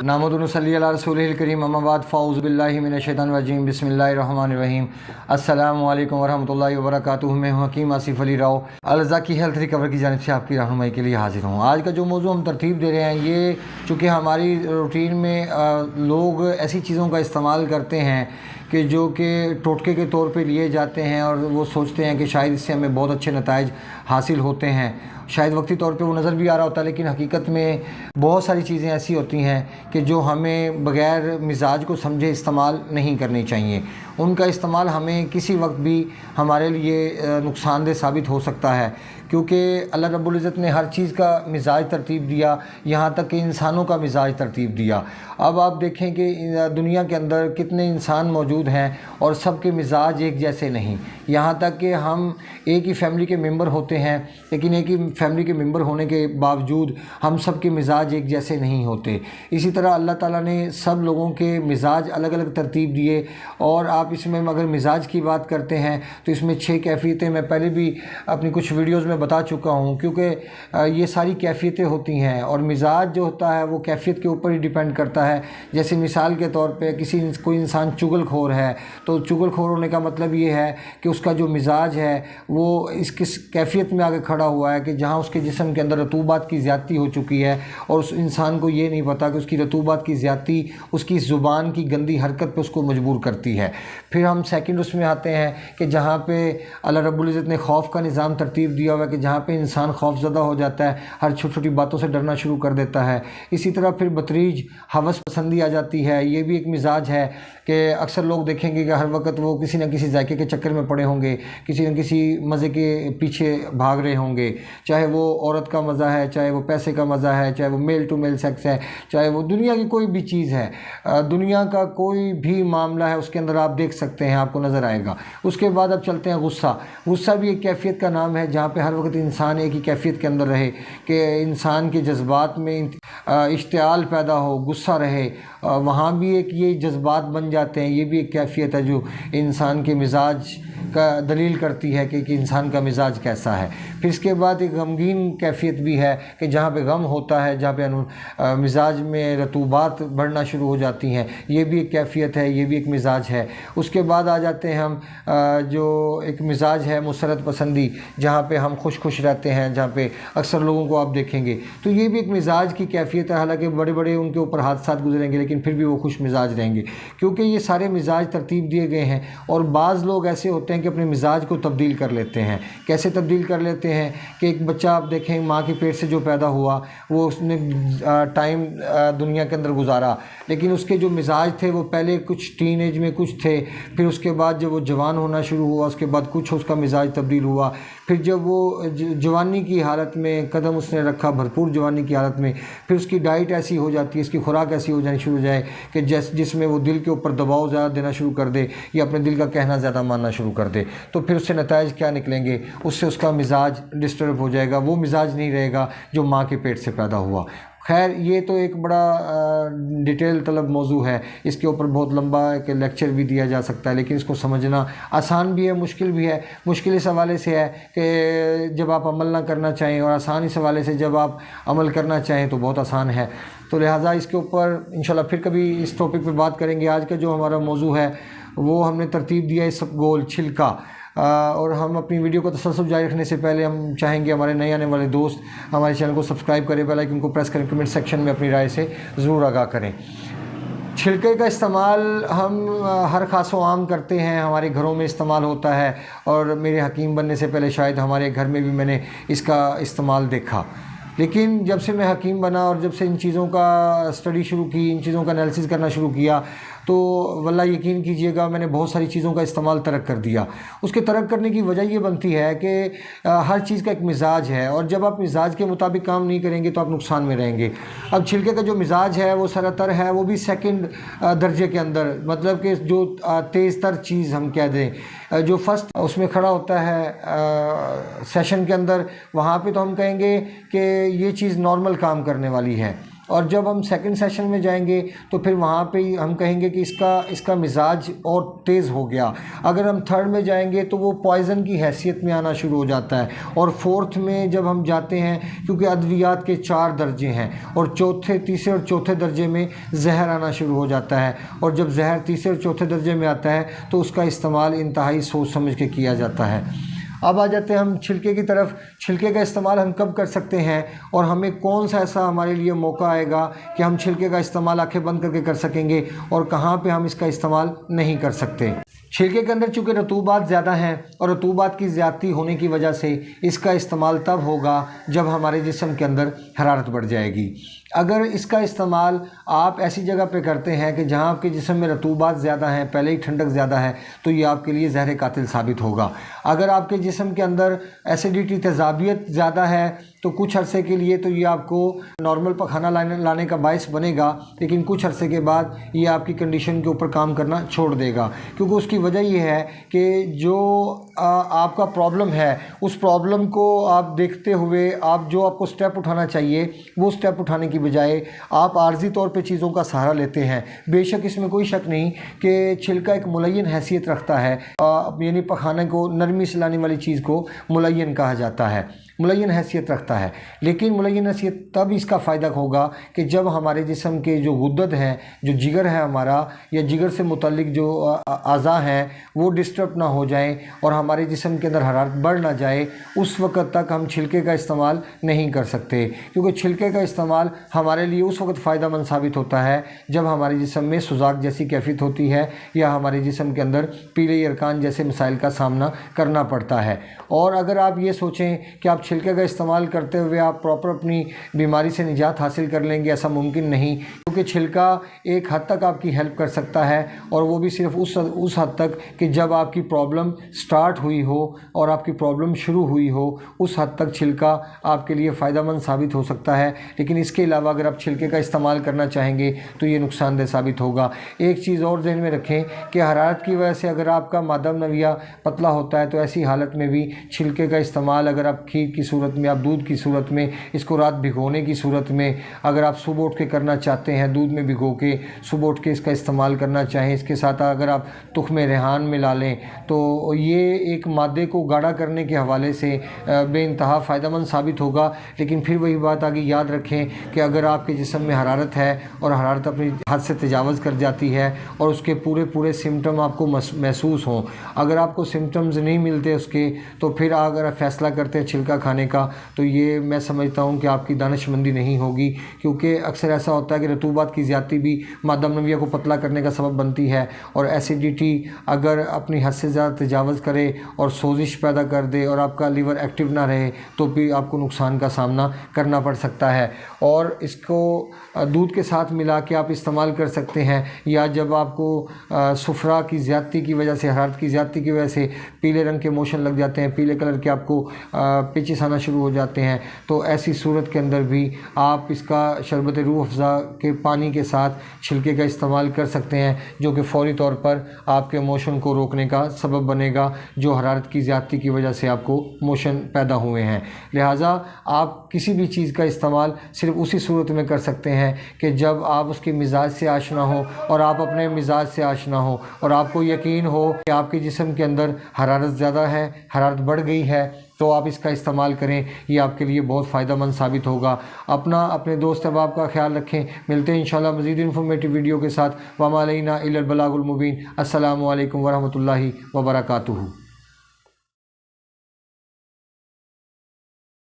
नामुदु नसल्ली अला रसूलिल करीम अम्मा बाद फ़ाऊज़ु बिल्लाहि मिनश शैतानिर रजीम बिस्मिल्लाहिर रहमानिर रहीम अस्सलामु अलैकुम वरहमतुल्लाहि वबरकातुहू। मैं हूं हकीम आसिफ अली राव अलज़ा की हेल्थ रिकवर की जानिब से आपकी रहनुमाई के लिए हाजिर हूं। आज का जो मौजू हम तरतीब दे रहे हैं, ये चूँकि हमारी रूटीन में लोग ऐसी चीज़ों का इस्तेमाल करते हैं कि जो कि टोटके के तौर पे लिए जाते हैं और वो सोचते हैं कि शायद इससे हमें बहुत अच्छे नताइज हासिल होते हैं। शायद वक्ती तौर पे वो नज़र भी आ रहा होता है, लेकिन हकीकत में बहुत सारी चीज़ें ऐसी होती हैं कि जो हमें बग़ैर मिजाज को समझे इस्तेमाल नहीं करनी चाहिए। उनका इस्तेमाल हमें किसी वक्त भी हमारे लिए नुकसानदेह साबित हो सकता है, क्योंकि अल्लाह रब्बुल इज़्ज़त ने हर चीज़ का मिजाज तरतीब दिया, यहाँ तक कि इंसानों का मिजाज तरतीब दिया। अब आप देखें कि दुनिया के अंदर कितने इंसान मौजूद हैं और सब के मिजाज एक जैसे नहीं। यहाँ तक कि हम एक ही फैमिली के मेंबर होते हैं, लेकिन एक ही फैमिली के मेंबर होने के बावजूद हम सब के मिजाज एक जैसे नहीं होते। इसी तरह अल्लाह ताला ने सब लोगों के मिजाज अलग अलग तरतीब दिए। और आप इसमें अगर मिजाज की बात करते हैं तो इसमें 6 कैफ़ियतें मैं पहले भी अपनी कुछ वीडियोज़ में बता चुका हूँ, क्योंकि ये सारी कैफ़ियतें होती हैं और मिजाज जो होता है वो कैफ़ियत के ऊपर ही डिपेंड करता है। जैसे मिसाल के तौर पे कोई इंसान चुगलखोर है, तो चुगलखोर होने का मतलब ये है कि उसका जो मिजाज है वो किस कैफ़ियत में आगे खड़ा हुआ है कि जहाँ उसके जिस्म के अंदर रतूबात की ज़्यादती हो चुकी है और उस इंसान को ये नहीं पता कि उसकी रतूबात की ज़्यादती उसकी ज़ुबान की गंदी हरकत पे उसको मजबूर करती है। फिर हम सेकंड उसमें आते हैं कि जहाँ पे अल्लाह रब्बुल इज़्ज़त ने खौफ का निज़ाम तरतीब दिया हुआ है कि जहाँ पे इंसान खौफज़दा हो जाता है, हर छोटी छोटी बातों से डरना शुरू कर देता है। इसी तरह फिर बतरीज हवस पसंदी आ जाती है। ये भी एक मिजाज है कि अक्सर लोग देखेंगे कि हर वक्त वो किसी न किसी जायके के चक्कर में पड़े होंगे, किसी न किसी मज़े के पीछे भाग रहे होंगे, चाहे वो औरत का मज़ा है, चाहे वो पैसे का मज़ा है, चाहे वो मेल टू मेल सेक्स है, चाहे वो दुनिया की कोई भी चीज़ है, दुनिया का कोई भी मामला है उसके अंदर आप देख सकते हैं, आपको नज़र आएगा। उसके बाद अब चलते हैं गुस्सा। गुस्सा भी एक कैफ़ियत का नाम है, जहाँ पे हर वक्त इंसान एक ही कैफ़ियत के अंदर रहे कि इंसान के जज्बात में इश्तियाल पैदा हो, गुस्सा रहे, वहाँ भी एक ये जज्बात बन जाते हैं। ये भी एक कैफ़ियत है जो इंसान के मिजाज का दलील करती है कि इंसान का मिजाज कैसा है। फिर इसके बाद एक गमगीन कैफ़ियत भी है कि जहाँ पे गम होता है, जहाँ पे मिजाज में रतूबात बढ़ना शुरू हो जाती हैं, ये भी एक कैफ़ियत है, ये भी एक मिजाज है। उसके बाद आ जाते हैं हम जो एक मिजाज है मुसरत पसंदी, जहाँ पे हम खुश खुश रहते हैं, जहाँ पे अक्सर लोगों को आप देखेंगे, तो ये भी एक मिजाज की कैफ़ियत है। हालांकि बड़े बड़े उनके ऊपर हादसात गुजरेंगे, लेकिन फिर भी वो खुश मिजाज रहेंगे, क्योंकि ये सारे मिजाज तरतीब दिए गए हैं। और बाज़ लोग ऐसे होते हैं कि अपने मिजाज को तब्दील कर लेते हैं। कैसे तब्दील कर लेते हैं कि एक बच्चा आप देखें, माँ के पेट से जो पैदा हुआ, वो उसने टाइम दुनिया के अंदर गुजारा, लेकिन उसके जो मिजाज थे वो पहले कुछ टीनेज में कुछ थे, फिर उसके बाद जब वो जवान होना शुरू हुआ उसके बाद कुछ उसका मिजाज तब्दील हुआ। फिर जब वो जवानी की हालत में कदम उसने रखा, भरपूर जवानी की हालत में, फिर उसकी डाइट ऐसी हो जाती है, इसकी खुराक ऐसी हो जानी शुरू हो जाए कि जिसमें वो दिल के ऊपर दबाव ज़्यादा देना शुरू कर दे या अपने दिल का कहना ज़्यादा मानना शुरू कर दे, तो फिर उससे नताइज क्या निकलेंगे? उससे उसका मिजाज डिस्टर्ब हो जाएगा, वो मिजाज नहीं रहेगा जो माँ के पेट से पैदा हुआ। खैर, ये तो एक बड़ा डिटेल तलब मौजू है, इसके ऊपर बहुत लंबा एक लेक्चर भी दिया जा सकता है, लेकिन इसको समझना आसान भी है, मुश्किल भी है। मुश्किल इस हवाले से है कि जब आप अमल ना करना चाहें, और आसान इस हवाले से जब आप अमल करना चाहें तो बहुत आसान है। तो लिहाजा इसके ऊपर इंशाल्लाह फिर कभी इस टॉपिक पर बात करेंगे। आज का जो हमारा मौजू है वो हमने तरतीब दिया है सब गोल छिलका। और हम अपनी वीडियो को तसल्सल जारी रखने से पहले हम चाहेंगे हमारे नए आने वाले दोस्त हमारे चैनल को सब्सक्राइब करें, बेल आइकन को प्रेस करें, कमेंट सेक्शन में अपनी राय से ज़रूर आगाह करें। छिलके का इस्तेमाल हम हर खास व आम करते हैं, हमारे घरों में इस्तेमाल होता है, और मेरे हकीम बनने से पहले शायद हमारे घर में भी मैंने इसका इस्तेमाल देखा। लेकिन जब से मैं हकीम बना और जब से इन चीज़ों का स्टडी शुरू की, इन चीज़ों का एनालिसिस करना शुरू किया, तो वल्लाह यकीन कीजिएगा मैंने बहुत सारी चीज़ों का इस्तेमाल तर्क कर दिया। उसके तर्क करने की वजह ये बनती है कि हर चीज़ का एक मिजाज है, और जब आप मिजाज के मुताबिक काम नहीं करेंगे तो आप नुकसान में रहेंगे। अब छिलके का जो मिजाज है वो सरातर है, वो भी सेकंड दर्जे के अंदर, मतलब कि जो तेज़ तर चीज़ हम कह दें, जो फर्स्ट उसमें खड़ा होता है सेशन के अंदर, वहाँ पे तो हम कहेंगे कि ये चीज़ नॉर्मल काम करने वाली है। اور جب ہم سیکنڈ سیشن میں جائیں گے تو پھر وہاں پہ ہم کہیں گے کہ اس کا مزاج اور تیز ہو گیا۔ اگر ہم تھرڈ میں جائیں گے تو وہ پوائزن کی حیثیت میں آنا شروع ہو جاتا ہے، اور فورتھ میں جب ہم جاتے ہیں، کیونکہ ادویات کے 4 درجے ہیں، اور تیسرے اور چوتھے درجے میں زہر آنا شروع ہو جاتا ہے، اور جب زہر تیسرے اور چوتھے درجے میں آتا ہے تو اس کا استعمال انتہائی سوچ سمجھ کے کیا جاتا ہے۔ اب آ جاتے ہیں ہم چھلکے کی طرف۔ چھلکے کا استعمال ہم کب کر سکتے ہیں، اور ہمیں کون سا ایسا ہمارے لیے موقع آئے گا کہ ہم چھلکے کا استعمال آنکھیں بند کر کے کر سکیں گے، اور کہاں پہ ہم اس کا استعمال نہیں کر سکتے۔ چھلکے کے اندر چونکہ رطوبات زیادہ ہیں، اور رطوبات کی زیادتی ہونے کی وجہ سے اس کا استعمال تب ہوگا جب ہمارے جسم کے اندر حرارت بڑھ جائے گی۔ اگر اس کا استعمال آپ ایسی جگہ پہ کرتے ہیں کہ جہاں آپ کے جسم میں رطوبات زیادہ ہیں، پہلے ہی ٹھنڈک زیادہ ہے، تو یہ آپ کے لیے زہر قاتل ثابت ہوگا۔ اگر آپ کے جسم کے اندر ایسیڈیٹی تیزابیت زیادہ ہے تو کچھ عرصے کے لیے تو یہ آپ کو نارمل پخانہ لانے کا باعث بنے گا، لیکن کچھ عرصے کے بعد یہ آپ کی کنڈیشن کے اوپر کام کرنا چھوڑ دے گا، کیونکہ اس کی وجہ یہ ہے کہ جو آپ کا پرابلم ہے اس پرابلم کو آپ دیکھتے ہوئے آپ کو سٹیپ اٹھانا چاہیے، وہ سٹیپ اٹھانے کی بجائے آپ عارضی طور پہ چیزوں کا سہارا لیتے ہیں۔ بے شک اس میں کوئی شک نہیں کہ چھلکا ایک ملین حیثیت رکھتا ہے، یعنی پخانے کو نرمی سے لانے والی چیز کو ملین کہا جاتا ہے، ملین حیثیت رکھتا ہے، لیکن ملین حیثیت تب اس کا فائدہ ہوگا کہ جب ہمارے جسم کے جو غدد ہیں، جو جگر ہے ہمارا، یا جگر سے متعلق جو اعضاء ہیں وہ ڈسٹرب نہ ہو جائیں اور ہمارے جسم کے اندر حرارت بڑھ نہ جائے، اس وقت تک ہم چھلکے کا استعمال نہیں کر سکتے، کیونکہ چھلکے کا استعمال ہمارے لیے اس وقت فائدہ مند ثابت ہوتا ہے جب ہمارے جسم میں سوزاک جیسی کیفیت ہوتی ہے، یا ہمارے جسم کے اندر پیلے ارکان جیسے مسائل کا سامنا کرنا پڑتا ہے۔ اور اگر آپ یہ سوچیں کہ آپ چھلکے کا استعمال کرتے ہوئے آپ پراپر اپنی بیماری سے نجات حاصل کر لیں گے، ایسا ممکن نہیں، کیونکہ چھلکا ایک حد تک آپ کی ہیلپ کر سکتا ہے، اور وہ بھی صرف اس حد تک کہ جب آپ کی پرابلم سٹارٹ ہوئی ہو اور آپ کی پرابلم شروع ہوئی ہو، اس حد تک چھلکا آپ کے لیے فائدہ مند ثابت ہو سکتا ہے، لیکن اس کے علاوہ اگر آپ چھلکے کا استعمال کرنا چاہیں گے تو یہ نقصان دہ ثابت ہوگا۔ ایک چیز اور ذہن میں رکھیں کہ حرارت کی وجہ سے اگر آپ کا مادہ نویہ پتلا ہوتا ہے تو ایسی حالت میں بھی چھلکے کا استعمال، اگر آپ کھیر کی صورت میں، آپ دودھ کی صورت میں، اس کو رات بھگونے کی صورت میں اگر آپ صبح اٹھ کے کرنا چاہتے ہیں، دودھ میں بھگو کے صبح اٹھ کے اس کا استعمال کرنا چاہیں، اس کے ساتھ اگر آپ تخم ریحان ملا لیں تو یہ ایک مادے کو گاڑھا کرنے کے حوالے سے بے انتہا فائدہ مند ثابت ہوگا۔ لیکن پھر وہی بات آگے یاد رکھیں کہ اگر آپ کے جسم میں حرارت ہے اور حرارت اپنی حد سے تجاوز کر جاتی ہے اور اس کے پورے سمٹم آپ کو محسوس ہوں، اگر آپ کو سمٹمز نہیں ملتے اس کے، تو پھر اگر آپ فیصلہ کرتے ہیں چھلکا کھانے کا، تو یہ میں سمجھتا ہوں کہ آپ کی دانش مندی نہیں ہوگی، کیونکہ اکثر ایسا ہوتا ہے کہ رطوبات کی زیادتی بھی مادہ نویہ کو پتلا کرنے کا سبب بنتی ہے، اور ایسیڈیٹی اگر اپنی حد سے زیادہ تجاوز کرے اور سوزش پیدا کر دے اور آپ کا لیور ایکٹیو نہ رہے تو بھی آپ کو نقصان کا سامنا کرنا پڑ سکتا ہے۔ اور اس کو دودھ کے ساتھ ملا کے آپ استعمال کر سکتے ہیں، یا جب آپ کو صفرا کی زیادتی کی وجہ سے، حرارت کی زیادتی کی وجہ سے پیلے رنگ کے موشن لگ جاتے ہیں، پیلے کلر کے آپ کو پیچز آنا شروع ہو جاتے ہیں، تو ایسی صورت کے اندر بھی آپ اس کا شربت روح افزا کے پانی کے ساتھ چھلکے کا استعمال کر سکتے ہیں، جو کہ فوری طور پر آپ کے موشن کو روکنے کا سبب بنے گا، جو حرارت کی زیادتی کی وجہ سے آپ کو موشن پیدا ہوئے ہیں۔ لہٰذا آپ کسی بھی چیز کا استعمال صرف اسی صورت میں کر سکتے ہیں کہ جب آپ اس کے مزاج سے آشنا ہو اور آپ اپنے مزاج سے آشنا ہو اور آپ کو یقین ہو کہ آپ کے جسم کے اندر حرارت زیادہ ہے، حرارت بڑھ گئی ہے، تو آپ اس کا استعمال کریں، یہ آپ کے لیے بہت فائدہ مند ثابت ہوگا۔ اپنے دوست احباب کا خیال رکھیں، ملتے ہیں انشاءاللہ مزید انفارمیٹیو ویڈیو کے ساتھ۔ وما علینا الا البلاغ المبین۔ السلام علیکم ورحمۃ اللہ وبرکاتہ۔